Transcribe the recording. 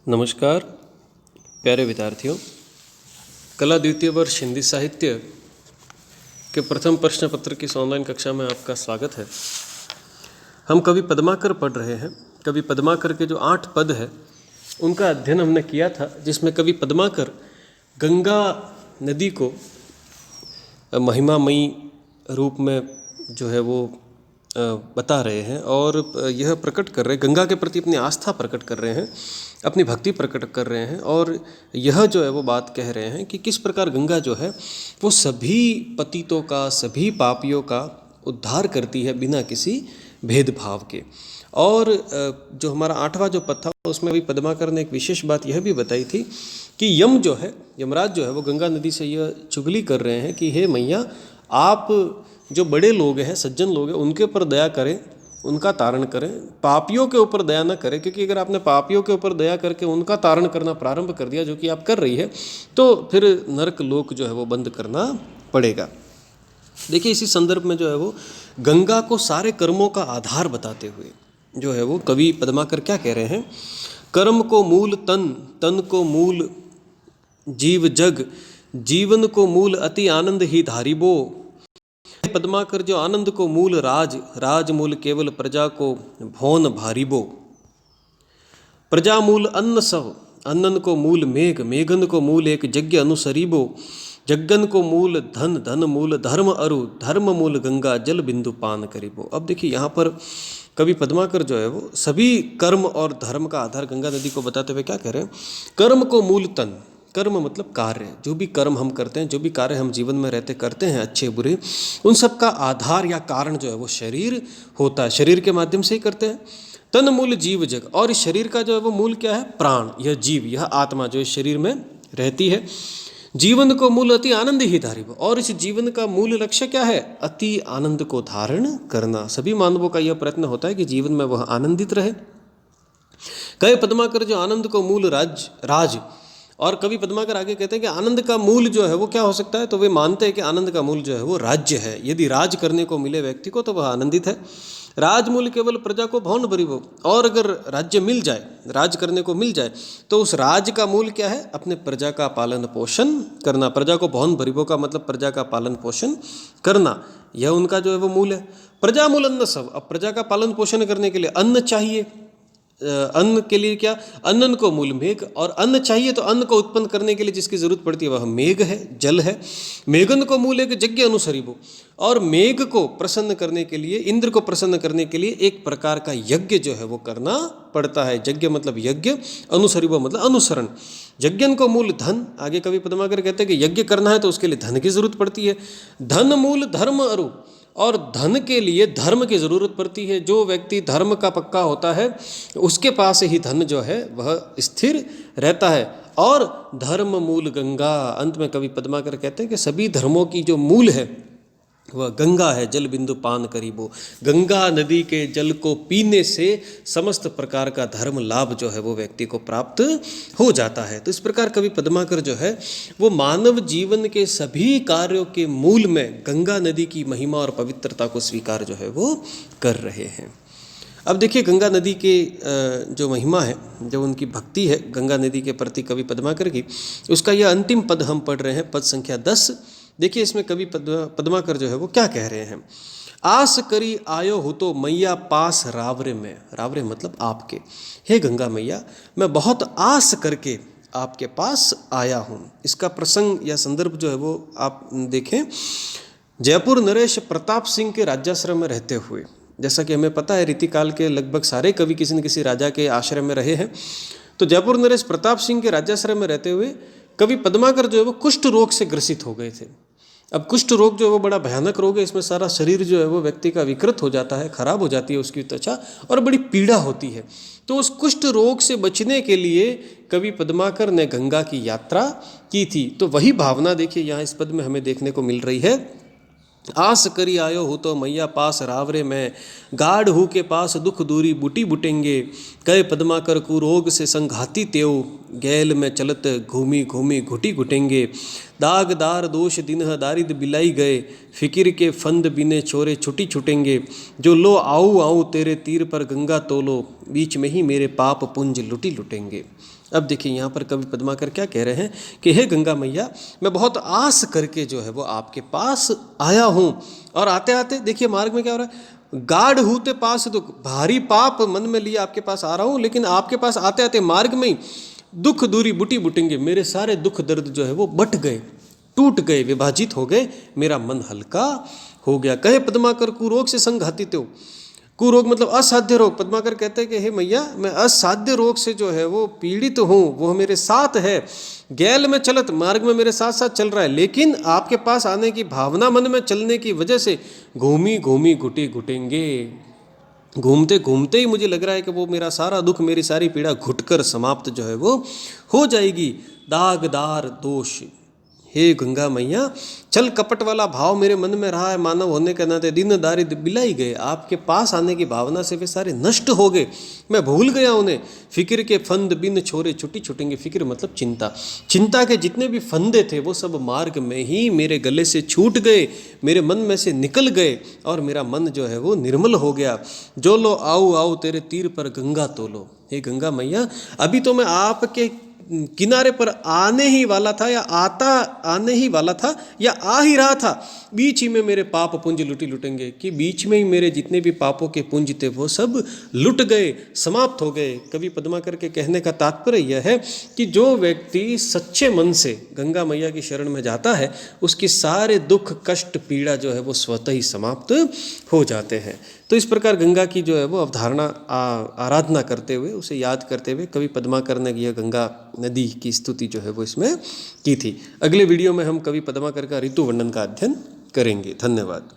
नमस्कार प्यारे विद्यार्थियों, कला द्वितीय वर्ष हिंदी साहित्य के प्रथम प्रश्न पत्र की इस ऑनलाइन कक्षा में आपका स्वागत है। हम कवि पद्माकर पढ़ रहे हैं। कवि पद्माकर के जो 8 पद है उनका अध्ययन हमने किया था, जिसमें कवि पद्माकर गंगा नदी को महिमामयी रूप में जो है वो बता रहे हैं और यह प्रकट कर रहे हैं, गंगा के प्रति अपनी आस्था प्रकट कर रहे हैं, अपनी भक्ति प्रकट कर रहे हैं और यह जो है वो बात कह रहे हैं कि किस प्रकार गंगा जो है वो सभी पतितों का, सभी पापियों का उद्धार करती है बिना किसी भेदभाव के। और जो हमारा 8वां जो पद था उसमें भी पद्माकर ने एक विशेष बात यह भी बताई थी कि यम जो है, यमराज जो है वो गंगा नदी से यह चुगली कर रहे हैं कि हे मैया, आप जो बड़े लोग हैं, सज्जन लोग हैं, उनके ऊपर दया करें, उनका तारण करें, पापियों के ऊपर दया न करें, क्योंकि अगर आपने पापियों के ऊपर दया करके उनका तारण करना प्रारंभ कर दिया, जो कि आप कर रही है, तो फिर नरक लोक जो है वो बंद करना पड़ेगा। देखिए, इसी संदर्भ में जो है वो गंगा को सारे कर्मों का आधार बताते हुए जो है वो कवि पद्माकर क्या कह रहे हैं, कर्म को मूल तन, तन को मूल जीव जग, जीवन को मूल अति आनंद ही धारिबो। पद्माकर जो आनंद को मूल राज, राज मूल केवल प्रजा को भौन भारिबो। प्रजा मूल अन्न सब, अन्नन को मूल मेघ, मेघन को मूल एक यज्ञ अनुसरीबो। जग्गन को मूल धन, धन मूल धर्म अरु, धर्म मूल गंगा जल बिंदु पान करीबो। अब देखिए यहाँ पर कवि पद्माकर जो है वो सभी कर्म और धर्म का आधार गंगा नदी को बताते हुए क्या कह रहे हैं, कर्म को मूल तन, कर्म मतलब कार्य, जो भी कर्म हम करते हैं, जो भी कार्य हम जीवन में रहते करते हैं, अच्छे बुरे, उन सब का आधार या कारण जो है वो शरीर होता है, शरीर के माध्यम से ही करते हैं। तन मूल जीव जग, और इस शरीर का जो है वो मूल क्या है, प्राण, यह जीव, यह आत्मा जो इस शरीर में रहती है। जीवन को मूल अति आनंद ही धारिब, और इस जीवन का मूल लक्ष्य क्या है, अति आनंद को धारण करना। सभी मानवों का यह प्रयत्न होता है कि जीवन में वह आनंदित रहे। कहे पद्माकर जो आनंद को मूल राज, और कवि पद्माकर आगे कहते हैं कि आनंद का मूल जो है वो क्या हो सकता है, तो वे मानते हैं कि आनंद का मूल जो है वो राज्य है। यदि राज करने को मिले व्यक्ति को तो वह आनंदित है। राज मूल केवल प्रजा को भौन भरिबो, और अगर राज्य मिल जाए, राज करने को मिल जाए, तो उस राज का मूल क्या है, अपने प्रजा का पालन पोषण करना। प्रजा को भौन भरिबो का मतलब प्रजा का पालन पोषण करना, यह उनका जो है वो मूल है। प्रजा मूल अन्न सब, अब प्रजा का पालन पोषण करने के लिए अन्न चाहिए, अन्न के लिए क्या, अन्नन को मूल मेघ, और अन्न चाहिए तो अन्न को उत्पन्न करने के लिए जिसकी जरूरत पड़ती है वह मेघ है, जल है। मेघन को मूल एक यज्ञ अनुसरीबो, और मेघ को प्रसन्न करने के लिए, इंद्र को प्रसन्न करने के लिए एक प्रकार का यज्ञ जो है वो करना पड़ता है। यज्ञ मतलब यज्ञ, अनुसरीबो मतलब अनुसरण। यज्ञन को मूल धन, आगे कवि पद्माकर कहते हैं कि यज्ञ करना है तो उसके लिए धन की जरूरत पड़ती है। धन मूल धर्म अरु, और धन के लिए धर्म की ज़रूरत पड़ती है। जो व्यक्ति धर्म का पक्का होता है उसके पास ही धन जो है वह स्थिर रहता है। और धर्म मूल गंगा, अंत में कवि पद्माकर कहते हैं कि सभी धर्मों की जो मूल है वह गंगा है। जल बिंदु पान करीबो, गंगा नदी के जल को पीने से समस्त प्रकार का धर्म लाभ जो है वो व्यक्ति को प्राप्त हो जाता है। तो इस प्रकार कवि पद्माकर जो है वो मानव जीवन के सभी कार्यों के मूल में गंगा नदी की महिमा और पवित्रता को स्वीकार जो है वो कर रहे हैं। अब देखिए, गंगा नदी के जो महिमा है, जो उनकी भक्ति है गंगा नदी के प्रति कवि पद्माकर की, उसका यह अंतिम पद हम पढ़ रहे हैं, पद संख्या 10। देखिए, इसमें कवि पद्माकर जो है वो क्या कह रहे हैं, आस करी आयो हो तो मैया पास रावरे में, रावरे मतलब आपके, हे गंगा मैया, मैं बहुत आस करके आपके पास आया हूँ। इसका प्रसंग या संदर्भ जो है वो आप देखें, जयपुर नरेश प्रताप सिंह के राज्याश्रम में रहते हुए, जैसा कि हमें पता है रीतिकाल के लगभग सारे कवि किसी न किसी राजा के आश्रय में रहे हैं, तो जयपुर नरेश प्रताप सिंह के राज्याश्रम में रहते हुए कवि पद्माकर जो है वो कुष्ठ रोग से ग्रसित हो गए थे। अब कुष्ठ रोग जो है वो बड़ा भयानक रोग है, इसमें सारा शरीर जो है वो व्यक्ति का विकृत हो जाता है, खराब हो जाती है उसकी त्वचा, और बड़ी पीड़ा होती है। तो उस कुष्ठ रोग से बचने के लिए कवि पद्माकर ने गंगा की यात्रा की थी। तो वही भावना देखिए यहाँ इस पद में हमें देखने को मिल रही है। आस करी आयो हो तो मैया पास रावरे में, गाढ़ हु के पास दुख दूरी बुटी बुटेंगे, कहे पद्माकर कुरोग से संघाती तेव, गैल में चलत घूमी घूमी घुटी घुटेंगे। दागदार दोष दिनह दारिद बिलाई गए, फिकिर के फंद बिने छोरे छुटी छुटेंगे। जो लो आऊँ आऊँ तेरे तीर पर गंगा तोलो, बीच में ही मेरे पाप पुंज लुटी लुटेंगे। अब देखिए यहाँ पर कवि पद्माकर क्या कह रहे हैं कि हे गंगा मैया, मैं बहुत आस करके जो है वो आपके पास आया हूँ, और आते आते देखिए मार्ग में क्या हो रहा है, गाढ़ हूते पास, तो भारी पाप मन में लिए आपके पास आ रहा हूँ, लेकिन आपके पास आते आते मार्ग में ही दुख दूरी बुटी बुटेंगे, मेरे सारे दुख दर्द जो है वो बट गए, टूट गए, विभाजित हो गए, मेरा मन हल्का हो गया। कहे पद्माकर कुरोग से संघाती त्यों, कुरोग मतलब असाध्य रोग। पद्माकर कहते हैं कि हे मैया, मैं असाध्य रोग से जो है वो पीड़ित हूँ, वो मेरे साथ है, गैल में चलत, मार्ग में मेरे साथ साथ चल रहा है, लेकिन आपके पास आने की भावना मन में चलने की वजह से घूमी घूमी घुटी घुटेंगे, घूमते घूमते ही मुझे लग रहा है कि वो मेरा सारा दुख, मेरी सारी पीड़ा घुटकर समाप्त जो है वो हो जाएगी। दागदार दोष, हे गंगा मैया, चल कपट वाला भाव मेरे मन में रहा है मानव होने के नाते, दिन दारिद बिलाई गए, आपके पास आने की भावना से वे सारे नष्ट हो गए, मैं भूल गया उन्हें। फिक्र के फंद बिन छोरे छुट्टी छुटेंगे, फिक्र मतलब चिंता, चिंता के जितने भी फंदे थे वो सब मार्ग में ही मेरे गले से छूट गए, मेरे मन में से निकल गए, और मेरा मन जो है वो निर्मल हो गया। जो लो आओ आओ तेरे तीर पर गंगा तोलो, हे गंगा मैया, अभी तो मैं आपके किनारे पर आने ही वाला था, या आने ही वाला था, या आ ही रहा था, बीच ही में मेरे पाप पुंज लुटी लुटेंगे, कि बीच में ही मेरे जितने भी पापों के पुंज थे वो सब लुट गए, समाप्त हो गए। कवि पद्माकर के कहने का तात्पर्य यह है कि जो व्यक्ति सच्चे मन से गंगा मैया की शरण में जाता है, उसकी सारे दुख कष्ट पीड़ा जो है वो स्वतः ही समाप्त हो जाते हैं। तो इस प्रकार गंगा की जो है वो अवधारणा आराधना करते हुए, उसे याद करते हुए कवि पद्माकर ने यह गंगा नदी की स्तुति जो है वो इसमें की थी। अगले वीडियो में हम कवि पद्माकर का ऋतु वर्णन का अध्ययन करेंगे। धन्यवाद।